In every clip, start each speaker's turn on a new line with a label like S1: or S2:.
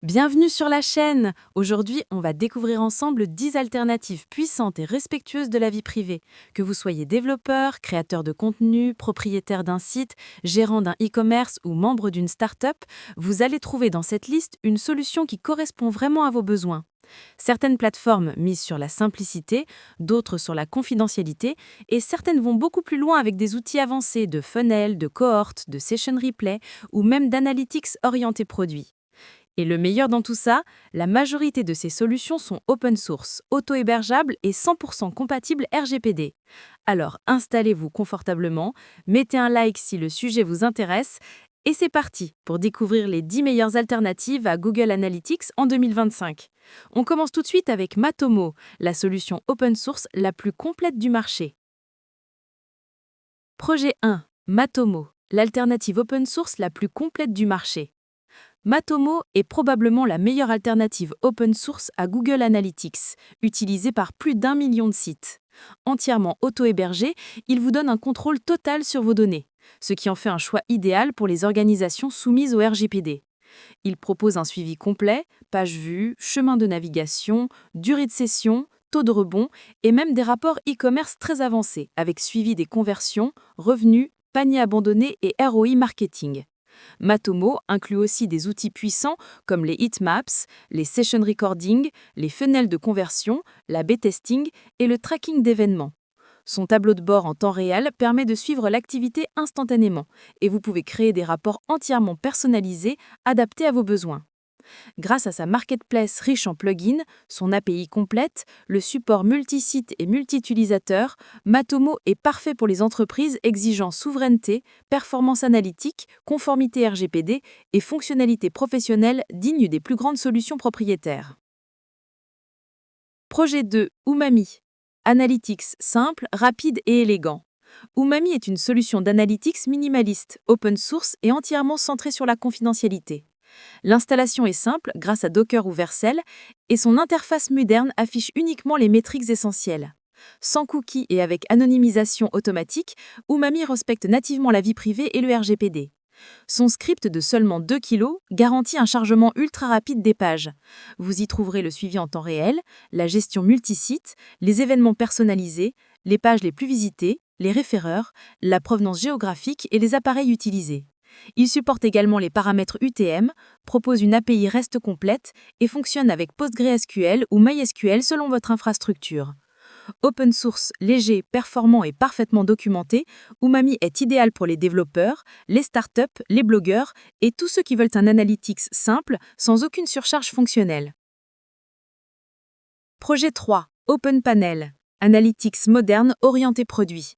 S1: Bienvenue sur la chaîne. Aujourd'hui, on va découvrir ensemble 10 alternatives puissantes et respectueuses de la vie privée. Que vous soyez développeur, créateur de contenu, propriétaire d'un site, gérant d'un e-commerce ou membre d'une start-up, vous allez trouver dans cette liste une solution qui correspond vraiment à vos besoins. Certaines plateformes misent sur la simplicité, d'autres sur la confidentialité, et certaines vont beaucoup plus loin avec des outils avancés de funnel, de cohorte, de session replay ou même d'analytics orientés produits. Et le meilleur dans tout ça, la majorité de ces solutions sont open source, auto-hébergeables et 100% compatibles RGPD. Alors installez-vous confortablement, mettez un like si le sujet vous intéresse, et c'est parti pour découvrir les 10 meilleures alternatives à Google Analytics en 2025. On commence tout de suite avec Matomo, la solution open source la plus complète du marché. Projet 1. Matomo, l'alternative open source la plus complète du marché. Matomo est probablement la meilleure alternative open source à Google Analytics, utilisée par plus d'1 million de sites. Entièrement auto-hébergé, il vous donne un contrôle total sur vos données, ce qui en fait un choix idéal pour les organisations soumises au RGPD. Il propose un suivi complet, pages vues, chemin de navigation, durée de session, taux de rebond et même des rapports e-commerce très avancés avec suivi des conversions, revenus, paniers abandonnés et ROI marketing. Matomo inclut aussi des outils puissants comme les heatmaps, les session recording, les funnels de conversion, la B-testing et le tracking d'événements. Son tableau de bord en temps réel permet de suivre l'activité instantanément et vous pouvez créer des rapports entièrement personnalisés, adaptés à vos besoins. Grâce à sa marketplace riche en plugins, son API complète, le support multi-site et multi-utilisateur, Matomo est parfait pour les entreprises exigeant souveraineté, performance analytique, conformité RGPD et fonctionnalités professionnelles dignes des plus grandes solutions propriétaires. Projet 2. Umami. Analytics simple, rapide et élégant. Umami est une solution d'analytics minimaliste, open source et entièrement centrée sur la confidentialité. L'installation est simple grâce à Docker ou Vercel et son interface moderne affiche uniquement les métriques essentielles. Sans cookies et avec anonymisation automatique, Umami respecte nativement la vie privée et le RGPD. Son script de seulement 2 kg garantit un chargement ultra rapide des pages. Vous y trouverez le suivi en temps réel, la gestion multisite, les événements personnalisés, les pages les plus visitées, les référeurs, la provenance géographique et les appareils utilisés. Il supporte également les paramètres UTM, propose une API REST complète et fonctionne avec PostgreSQL ou MySQL selon votre infrastructure. Open source, léger, performant et parfaitement documenté, Umami est idéal pour les développeurs, les startups, les blogueurs et tous ceux qui veulent un analytics simple, sans aucune surcharge fonctionnelle. Projet 3. OpenPanel. Analytics moderne orienté produit.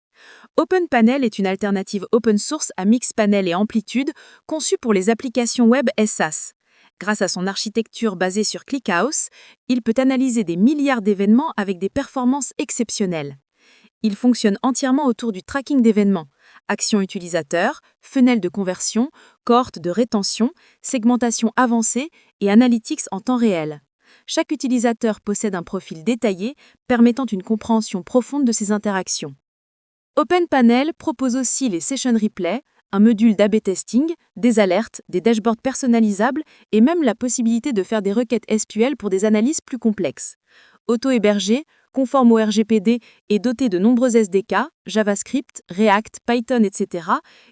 S1: OpenPanel est une alternative open source à Mixpanel et Amplitude conçue pour les applications web SaaS. Grâce à son architecture basée sur ClickHouse, il peut analyser des milliards d'événements avec des performances exceptionnelles. Il fonctionne entièrement autour du tracking d'événements, actions utilisateurs, funnels de conversion, cohortes de rétention, segmentation avancée et analytics en temps réel. Chaque utilisateur possède un profil détaillé permettant une compréhension profonde de ses interactions. OpenPanel propose aussi les Session Replay, un module d'A/B testing, des alertes, des dashboards personnalisables et même la possibilité de faire des requêtes SQL pour des analyses plus complexes. Auto-hébergé, conforme au RGPD et doté de nombreux SDK, JavaScript, React, Python, etc.,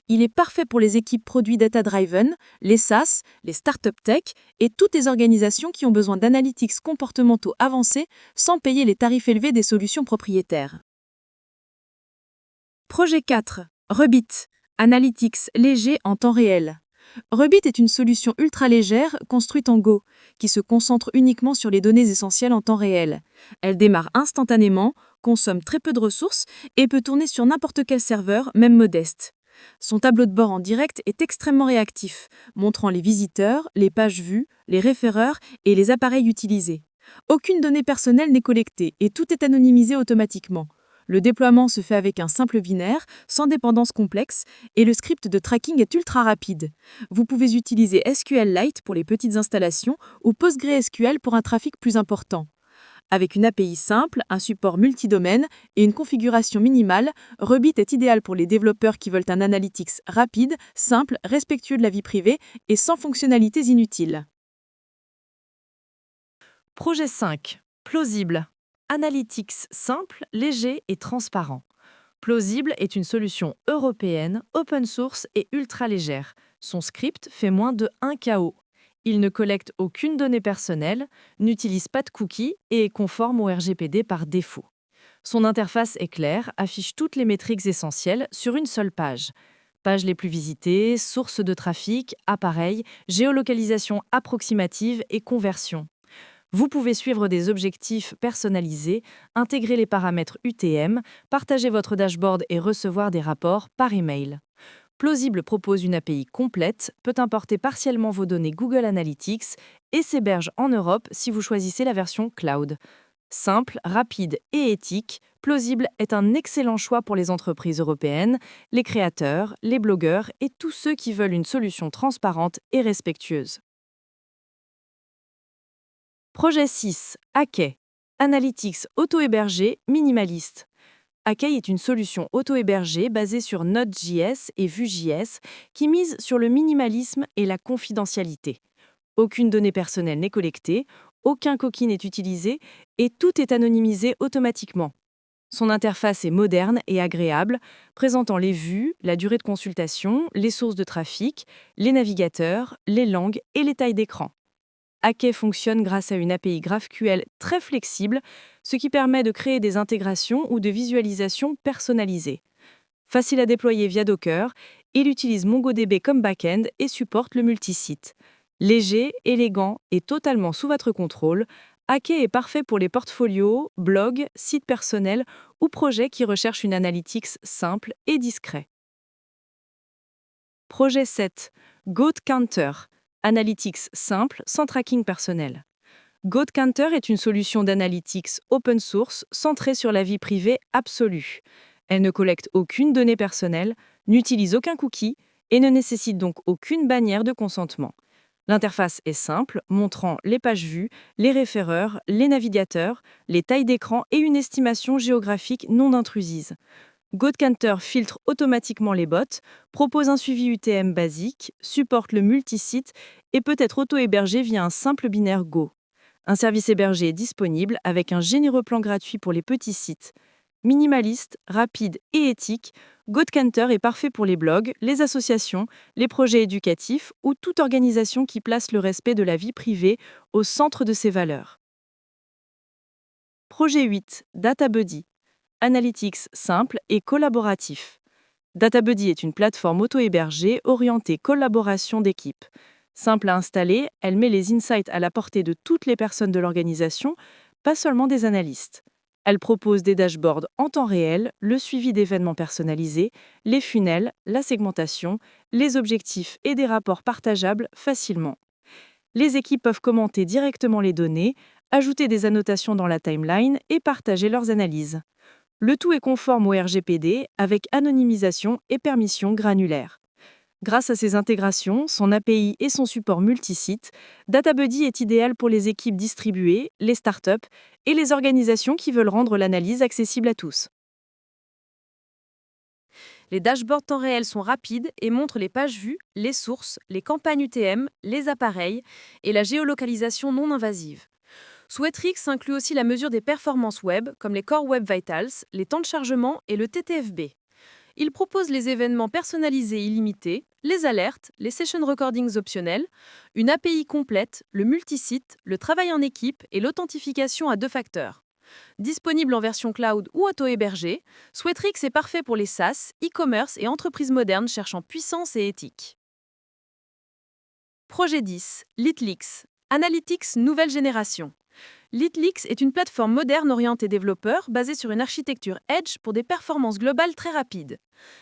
S1: il est parfait pour les équipes produits data-driven, les SaaS, les startup tech et toutes les organisations qui ont besoin d'analytics comportementaux avancés sans payer les tarifs élevés des solutions propriétaires. Projet 4. Rebit. Analytics léger en temps réel. Rebit est une solution ultra légère construite en Go, qui se concentre uniquement sur les données essentielles en temps réel. Elle démarre instantanément, consomme très peu de ressources et peut tourner sur n'importe quel serveur, même modeste. Son tableau de bord en direct est extrêmement réactif, montrant les visiteurs, les pages vues, les référeurs et les appareils utilisés. Aucune donnée personnelle n'est collectée et tout est anonymisé automatiquement. Le déploiement se fait avec un simple binaire, sans dépendance complexe, et le script de tracking est ultra rapide. Vous pouvez utiliser SQLite pour les petites installations ou PostgreSQL pour un trafic plus important. Avec une API simple, un support multidomaine et une configuration minimale, Rebit est idéal pour les développeurs qui veulent un analytics rapide, simple, respectueux de la vie privée et sans fonctionnalités inutiles. Projet 5. Plausible. Analytics simple, léger et transparent. Plausible est une solution européenne, open source et ultra légère. Son script fait moins de 1 KO. Il ne collecte aucune donnée personnelle, n'utilise pas de cookies et est conforme au RGPD par défaut. Son interface est claire, affiche toutes les métriques essentielles sur une seule page. Pages les plus visitées, sources de trafic, appareils, géolocalisation approximative et conversion. Vous pouvez suivre des objectifs personnalisés, intégrer les paramètres UTM, partager votre dashboard et recevoir des rapports par email. Plausible propose une API complète, peut importer partiellement vos données Google Analytics et s'héberge en Europe si vous choisissez la version cloud. Simple, rapide et éthique, Plausible est un excellent choix pour les entreprises européennes, les créateurs, les blogueurs et tous ceux qui veulent une solution transparente et respectueuse. Projet 6. Hackey. Analytics auto-hébergé minimaliste. Hackey est une solution auto-hébergée basée sur Node.js et Vue.js qui mise sur le minimalisme et la confidentialité. Aucune donnée personnelle n'est collectée, aucun cookie n'est utilisé et tout est anonymisé automatiquement. Son interface est moderne et agréable, présentant les vues, la durée de consultation, les sources de trafic, les navigateurs, les langues et les tailles d'écran. Hackey fonctionne grâce à une API GraphQL très flexible, ce qui permet de créer des intégrations ou de visualisations personnalisées. Facile à déployer via Docker, il utilise MongoDB comme back-end et supporte le multisite. Léger, élégant et totalement sous votre contrôle, Hackey est parfait pour les portfolios, blogs, sites personnels ou projets qui recherchent une analytics simple et discret. Projet 7. GoatCounter. Analytics simple, sans tracking personnel. GoatCounter est une solution d'analytics open source centrée sur la vie privée absolue. Elle ne collecte aucune donnée personnelle, n'utilise aucun cookie et ne nécessite donc aucune bannière de consentement. L'interface est simple, montrant les pages vues, les référeurs, les navigateurs, les tailles d'écran et une estimation géographique non intrusive. GoatCounter filtre automatiquement les bots, propose un suivi UTM basique, supporte le multisite et peut être auto-hébergé via un simple binaire Go. Un service hébergé est disponible avec un généreux plan gratuit pour les petits sites. Minimaliste, rapide et éthique, GoatCounter est parfait pour les blogs, les associations, les projets éducatifs ou toute organisation qui place le respect de la vie privée au centre de ses valeurs. Projet 8. DataBuddy. Analytics simple et collaboratif. DataBuddy est une plateforme auto-hébergée orientée collaboration d'équipe. Simple à installer, elle met les insights à la portée de toutes les personnes de l'organisation, pas seulement des analystes. Elle propose des dashboards en temps réel, le suivi d'événements personnalisés, les funnels, la segmentation, les objectifs et des rapports partageables facilement. Les équipes peuvent commenter directement les données, ajouter des annotations dans la timeline et partager leurs analyses. Le tout est conforme au RGPD avec anonymisation et permission granulaire. Grâce à ses intégrations, son API et son support multisite, DataBuddy est idéal pour les équipes distribuées, les startups et les organisations qui veulent rendre l'analyse accessible à tous. Les dashboards temps réel sont rapides et montrent les pages vues, les sources, les campagnes UTM, les appareils et la géolocalisation non invasive. Sweatrix inclut aussi la mesure des performances web, comme les Core Web Vitals, les temps de chargement et le TTFB. Il propose les événements personnalisés illimités, les alertes, les session recordings optionnels, une API complète, le multisite, le travail en équipe et l'authentification à 2 facteurs. Disponible en version cloud ou auto-hébergée, Sweatrix est parfait pour les SaaS, e-commerce et entreprises modernes cherchant puissance et éthique. Projet 10. Litlix. Analytics nouvelle génération. Litlix est une plateforme moderne orientée développeurs basée sur une architecture Edge pour des performances globales très rapides.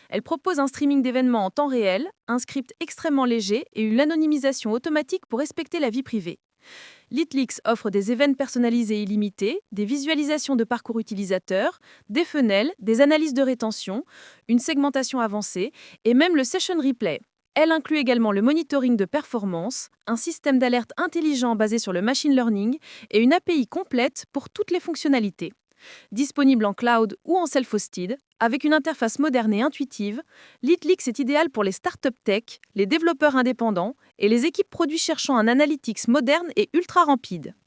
S1: Elle propose un streaming d'événements en temps réel, un script extrêmement léger et une anonymisation automatique pour respecter la vie privée. Litlix offre des événements personnalisés illimités, des visualisations de parcours utilisateurs, des funnels, des analyses de rétention, une segmentation avancée et même le session replay. Elle inclut également le monitoring de performance, un système d'alerte intelligent basé sur le machine learning et une API complète pour toutes les fonctionnalités. Disponible en cloud ou en self-hosted, avec une interface moderne et intuitive, Litlix est idéal pour les startups tech, les développeurs indépendants et les équipes produits cherchant un analytics moderne et ultra rapide.